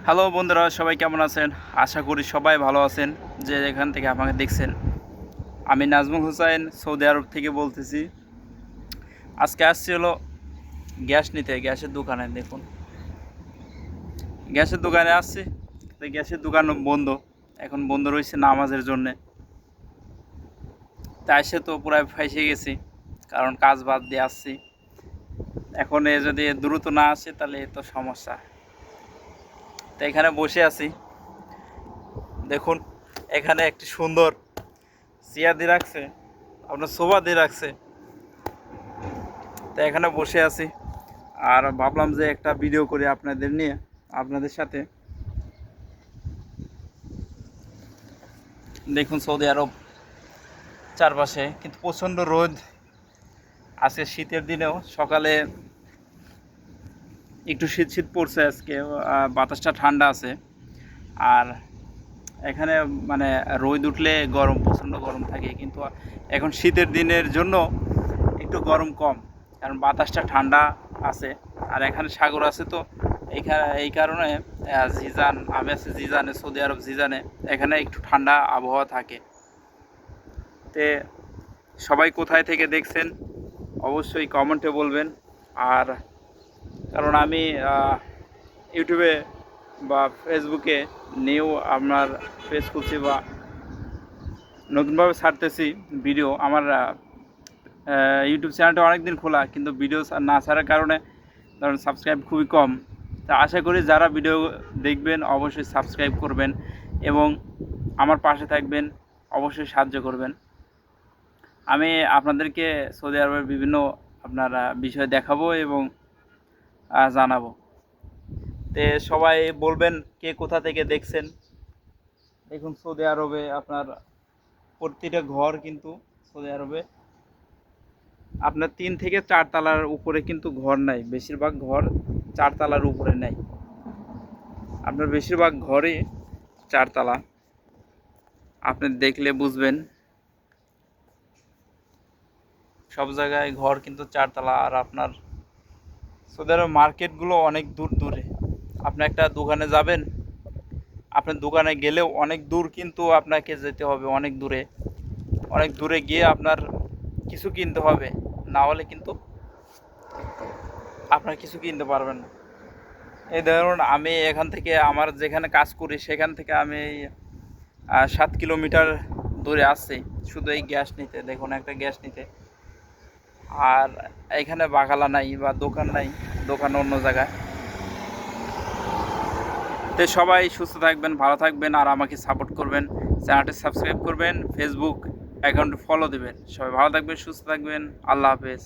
Hello বন্ধুরা, সবাই কেমন আছেন? আশা করি সবাই ভালো আছেন। যে যেখান থেকে আমাকে দেখছেন, আমি নাজমুল হুসাইন সৌদি আরব থেকে বলতেছি। আজকে আসছি হলো গ্যাস নিতে, গ্যাসের দোকানে। দেখুন, গ্যাসের দোকানে আসছি, তো গ্যাসের দোকান বন্ধ। এখন বন্ধ রয়েছে নামাজের জন্যে। তাই এসে তো পুরাই ফাইসে গেছি, কারণ কাজ বাদ দিয়ে আসছি। এখন যদি দ্রুত না আসে তাহলে তো সমস্যা। তো এখানে বসে আছি। দেখুন, এখানে একটি সুন্দর চেয়ার দিয়ে রাখছে, আপনার সোফা দিয়ে রাখছে। তো এখানে বসে আছি আর ভাবলাম যে একটা ভিডিও করি আপনাদের নিয়ে, আপনাদের সাথে। দেখুন, সৌদি আরব চারপাশে কিন্তু প্রচণ্ড রোদ। আজকে শীতের দিনেও সকালে একটু শীত শীত পড়ছে আজকে, বাতাসটা ঠান্ডা আছে। আর এখানে মানে রোদ উঠলে গরম, প্রচণ্ড গরম থাকে, কিন্তু এখন শীতের দিনের জন্য একটু গরম কম, কারণ বাতাসটা ঠান্ডা আছে। আর এখানে সাগর আছে, তো এই কারণে জিজান, আমি আছি জিজানে, সৌদি আরব জিজানে। এখানে একটু ঠান্ডা আবহাওয়া থাকে। তে সবাই কোথায় থেকে দেখছেন অবশ্যই কমেন্টে বলবেন। আর কারণ আমি ইউটিউবে বা ফেসবুকে নিউ আপনার পেজ খুলছি বা নতুনভাবে ছাড়তেছি ভিডিও। আমার ইউটিউব চ্যানেলটা অনেক দিন খোলা, কিন্তু ভিডিও না ছাড়ার কারণে ধরুন সাবস্ক্রাইব খুবই কম। তা আশা করি যারা ভিডিও দেখবেন অবশ্যই সাবস্ক্রাইব করবেন এবং আমার পাশে থাকবেন, অবশ্যই সাহায্য করবেন। আমি আপনাদেরকে সৌদি আরবের বিভিন্ন আপনার বিষয় দেখাবো এবং জানাবো। তে সবাই বলবেন কে কোথা থেকে দেখছেন। দেখুন, সৌদি আরবে আপনার প্রতিটা ঘর কিন্তু, সৌদি আরবে আপনার 3 থেকে 4 তলার উপরে কিন্তু ঘর নাই। বেশিরভাগ ঘর 4 তলার উপরে নাই। আপনার বেশিরভাগ ঘরই 4 তলা। আপনি দেখলে বুঝবেন, সব জায়গায় ঘর কিন্তু 4 তলা। আর আপনার সৌদি আরব মার্কেটগুলো অনেক দূর দূরে। আপনি একটা দোকানে যাবেন, আপনার দোকানে গেলেও অনেক দূর কিন্তু আপনাকে যেতে হবে, অনেক দূরে। অনেক দূরে গিয়ে আপনার কিছু কিনতে হবে, না হলে কিন্তু আপনার কিছু কিনতে পারবেন না। এই ধরুন, আমি এখান থেকে আমার যেখানে কাজ করি সেখান থেকে আমি 7 কিলোমিটার দূরে আসছি শুধু এই গ্যাস নিতে। দেখুন, একটা গ্যাস নিতে। আর এখানে বাগালা নাই বা দোকান নাই, দোকান অন্য জায়গায়। তো সবাই সুস্থ থাকবেন, ভালো থাকবেন, আর আমাকে সাপোর্ট করবেন। চ্যানেলটি সাবস্ক্রাইব করবেন, ফেসবুক অ্যাকাউন্টে ফলো দেবেন। সবাই ভালো থাকবেন, সুস্থ থাকবেন। আল্লাহ হাফেজ।